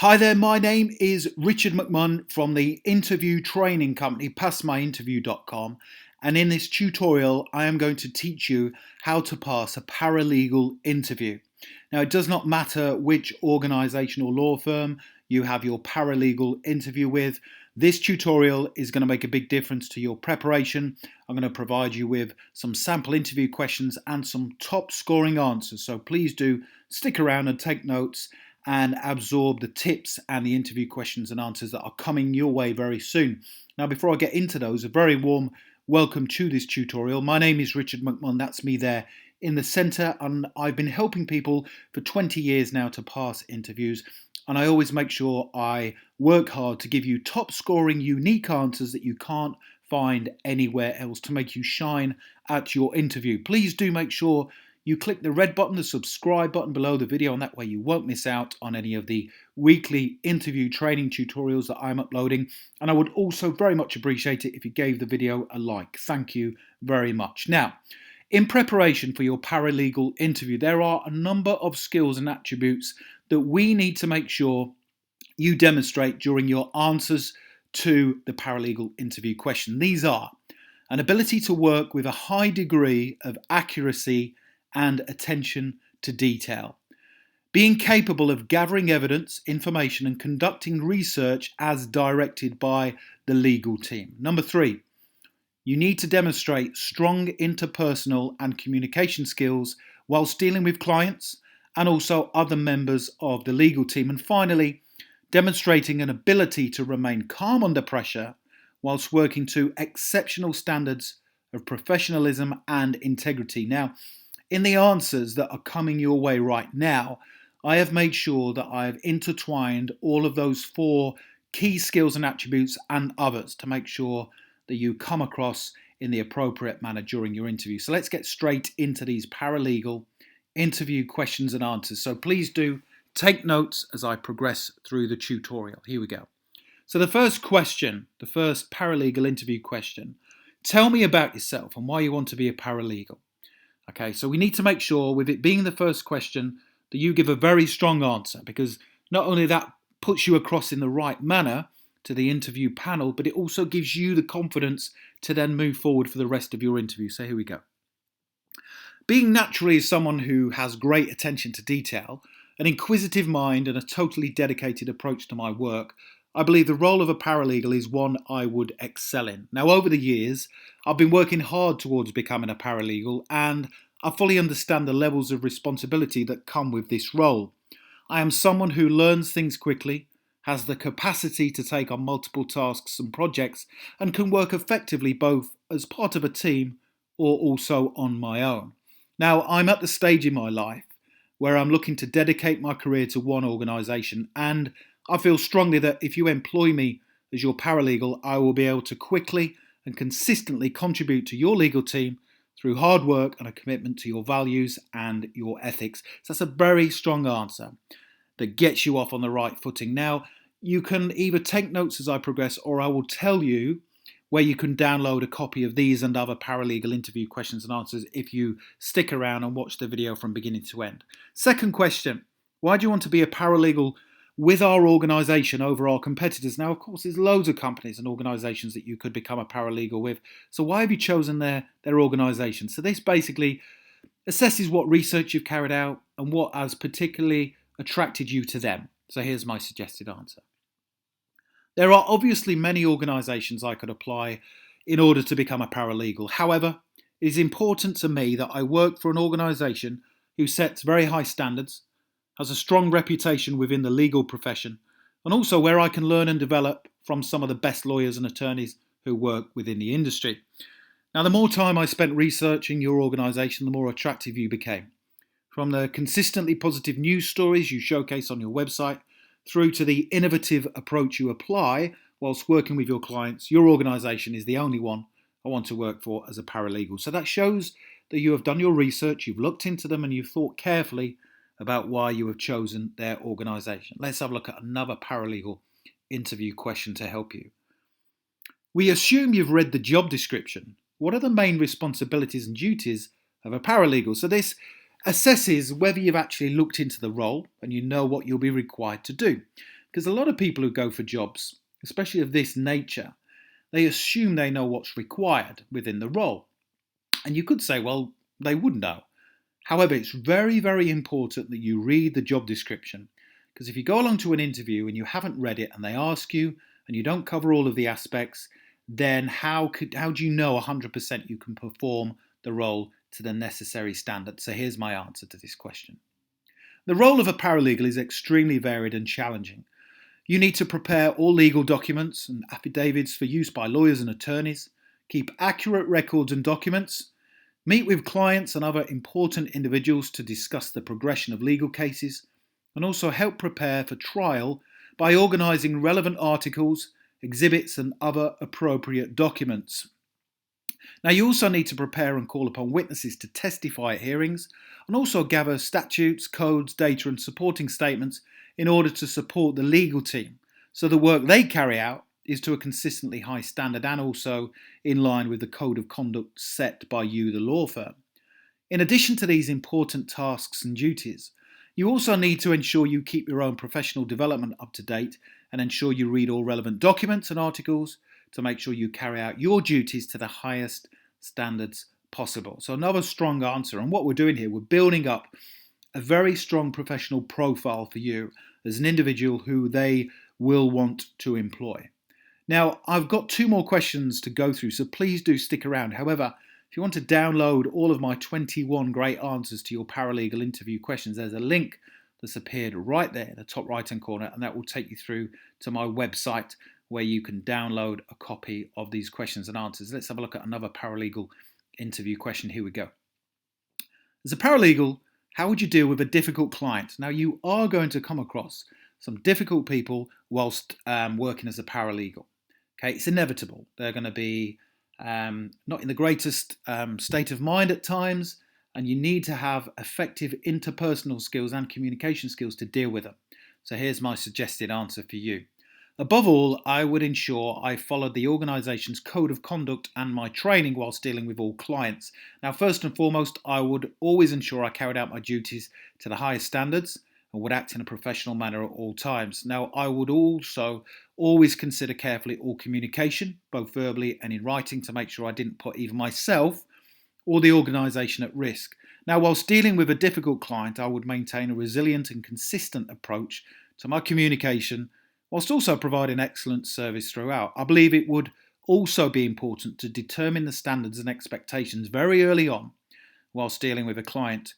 Hi there, my name is Richard McMunn from the interview training company passmyinterview.com, and in this tutorial I am going to teach you how to pass a paralegal interview. Now, it does not matter which organisation or law firm you have your paralegal interview with. This tutorial is going to make a big difference to your preparation. I'm going to provide you with some sample interview questions and some top scoring answers, so please do stick around and take notes and absorb the tips and the interview questions and answers that are coming your way very soon. Now, before I get into those, a very warm welcome to this tutorial. My name is Richard McMunn, that's me there in the centre, and I've been helping people for 20 years now to pass interviews, and I always make sure I work hard to give you top scoring, unique answers that you can't find anywhere else to make you shine at your interview. Please do make sure you click the red button, the subscribe button below the video, and that way you won't miss out on any of the weekly interview training tutorials that I'm uploading. And I would also very much appreciate it if you gave the video a like. Thank you very much. Now, in preparation for your paralegal interview, there are a number of skills and attributes that we need to make sure you demonstrate during your answers to the paralegal interview question. These are an ability to work with a high degree of accuracy and attention to detail, being capable of gathering evidence, information, and conducting research as directed by the legal team. Number 3, you need to demonstrate strong interpersonal and communication skills whilst dealing with clients and also other members of the legal team. And finally, demonstrating an ability to remain calm under pressure whilst working to exceptional standards of professionalism and integrity. Now, in the answers that are coming your way right now, I have made sure that I have intertwined all of those 4 key skills and attributes and others to make sure that you come across in the appropriate manner during your interview. So let's get straight into these paralegal interview questions and answers. So please do take notes as I progress through the tutorial. Here we go. So the first question, the first paralegal interview question, tell me about yourself and why you want to be a paralegal. Okay, so we need to make sure, with it being the first question, that you give a very strong answer, because not only that puts you across in the right manner to the interview panel, but it also gives you the confidence to then move forward for the rest of your interview. So here we go. Being naturally someone who has great attention to detail, an inquisitive mind, and a totally dedicated approach to my work, I believe the role of a paralegal is one I would excel in. Now, over the years, I've been working hard towards becoming a paralegal, and I fully understand the levels of responsibility that come with this role. I am someone who learns things quickly, has the capacity to take on multiple tasks and projects, and can work effectively both as part of a team or also on my own. Now, I'm at the stage in my life where I'm looking to dedicate my career to one organisation, and I feel strongly that if you employ me as your paralegal, I will be able to quickly and consistently contribute to your legal team through hard work and a commitment to your values and your ethics. So that's a very strong answer that gets you off on the right footing. Now, you can either take notes as I progress, or I will tell you where you can download a copy of these and other paralegal interview questions and answers if you stick around and watch the video from beginning to end. Second question, why do you want to be a paralegal with our organisation over our competitors? Now, of course, there's loads of companies and organisations that you could become a paralegal with. So why have you chosen their organisation? So this basically assesses what research you've carried out and what has particularly attracted you to them. So here's my suggested answer. There are obviously many organisations I could apply in order to become a paralegal. However, it is important to me that I work for an organisation who sets very high standards, has a strong reputation within the legal profession, and also where I can learn and develop from some of the best lawyers and attorneys who work within the industry. Now, the more time I spent researching your organisation, the more attractive you became. From the consistently positive news stories you showcase on your website, through to the innovative approach you apply whilst working with your clients, your organisation is the only one I want to work for as a paralegal. So that shows that you have done your research, you've looked into them, and you've thought carefully about why you have chosen their organisation. Let's have a look at another paralegal interview question to help you. We assume you've read the job description. What are the main responsibilities and duties of a paralegal? So this assesses whether you've actually looked into the role and you know what you'll be required to do. Because a lot of people who go for jobs, especially of this nature, they assume they know what's required within the role. And you could say, well, they would know. However, it's very, very important that you read the job description. Because if you go along to an interview and you haven't read it and they ask you and you don't cover all of the aspects, then how do you know 100% you can perform the role to the necessary standard? So here's my answer to this question. The role of a paralegal is extremely varied and challenging. You need to prepare all legal documents and affidavits for use by lawyers and attorneys, keep accurate records and documents, meet with clients and other important individuals to discuss the progression of legal cases, and also help prepare for trial by organising relevant articles, exhibits and other appropriate documents. Now, you also need to prepare and call upon witnesses to testify at hearings and also gather statutes, codes, data and supporting statements in order to support the legal team. So the work they carry out is to a consistently high standard and also in line with the code of conduct set by you, the law firm. In addition to these important tasks and duties, you also need to ensure you keep your own professional development up to date and ensure you read all relevant documents and articles to make sure you carry out your duties to the highest standards possible. So another strong answer. And what we're doing here, we're building up a very strong professional profile for you as an individual who they will want to employ. Now, I've got 2 more questions to go through, so please do stick around. However, if you want to download all of my 21 great answers to your paralegal interview questions, there's a link that's appeared right there in the top right hand corner, and that will take you through to my website where you can download a copy of these questions and answers. Let's have a look at another paralegal interview question. Here we go. As a paralegal, how would you deal with a difficult client? Now, you are going to come across some difficult people whilst working as a paralegal. Okay, it's inevitable. They're going to be not in the greatest state of mind at times, and you need to have effective interpersonal skills and communication skills to deal with them. So here's my suggested answer for you. Above all, I would ensure I followed the organisation's code of conduct and my training whilst dealing with all clients. Now, first and foremost, I would always ensure I carried out my duties to the highest standards and would act in a professional manner at all times. Now, I would also always consider carefully all communication, both verbally and in writing, to make sure I didn't put either myself or the organisation at risk. Now, whilst dealing with a difficult client, I would maintain a resilient and consistent approach to my communication, whilst also providing excellent service throughout. I believe it would also be important to determine the standards and expectations very early on whilst dealing with a client,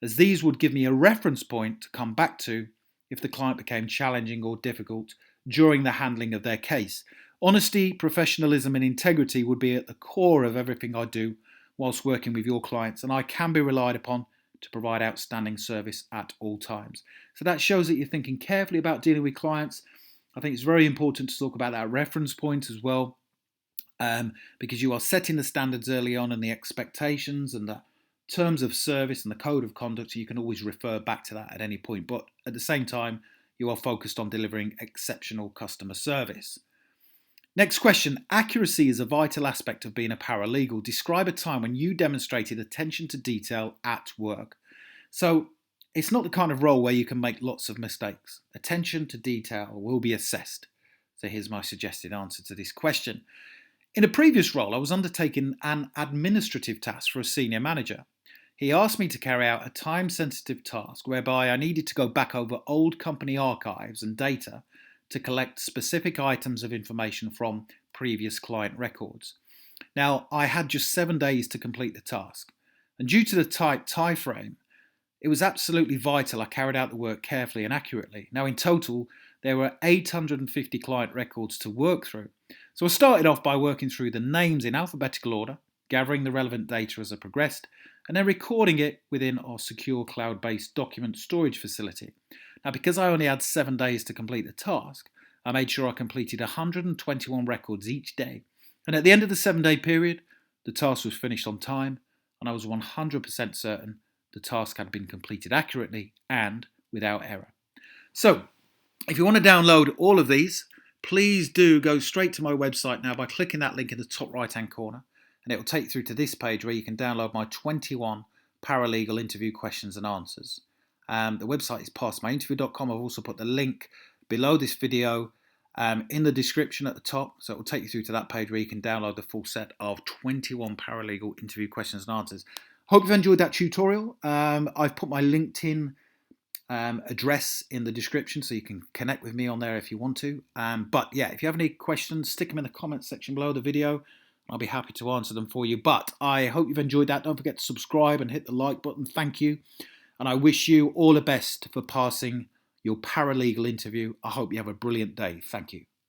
as these would give me a reference point to come back to if the client became challenging or difficult during the handling of their case. Honesty, professionalism and integrity would be at the core of everything I do whilst working with your clients, and I can be relied upon to provide outstanding service at all times. So that shows that you're thinking carefully about dealing with clients. I think it's very important to talk about that reference point as well, because you are setting the standards early on and the expectations and the terms of service and the code of conduct, so you can always refer back to that at any point. But at the same time, you are focused on delivering exceptional customer service. Next question. Accuracy is a vital aspect of being a paralegal. Describe a time when you demonstrated attention to detail at work. So it's not the kind of role where you can make lots of mistakes. Attention to detail will be assessed. So here's my suggested answer to this question. In a previous role, I was undertaking an administrative task for a senior manager. He asked me to carry out a time-sensitive task whereby I needed to go back over old company archives and data to collect specific items of information from previous client records. Now, I had just 7 days to complete the task, and due to the tight time frame, it was absolutely vital I carried out the work carefully and accurately. Now, in total, there were 850 client records to work through. So I started off by working through the names in alphabetical order, gathering the relevant data as I progressed, and then recording it within our secure cloud-based document storage facility. Now, because I only had 7 days to complete the task, I made sure I completed 121 records each day. And at the end of the 7-day period, the task was finished on time, and I was 100% certain the task had been completed accurately and without error. So, if you want to download all of these, please do go straight to my website now by clicking that link in the top right-hand corner, and it will take you through to this page where you can download my 21 paralegal interview questions and answers. The website is passmyinterview.com. I've also put the link below this video in the description at the top. So it will take you through to that page where you can download the full set of 21 paralegal interview questions and answers. Hope you've enjoyed that tutorial. I've put my LinkedIn address in the description so you can connect with me on there if you want to. But yeah, if you have any questions, stick them in the comments section below the video. I'll be happy to answer them for you. But I hope you've enjoyed that. Don't forget to subscribe and hit the like button. Thank you. And I wish you all the best for passing your paralegal interview. I hope you have a brilliant day. Thank you.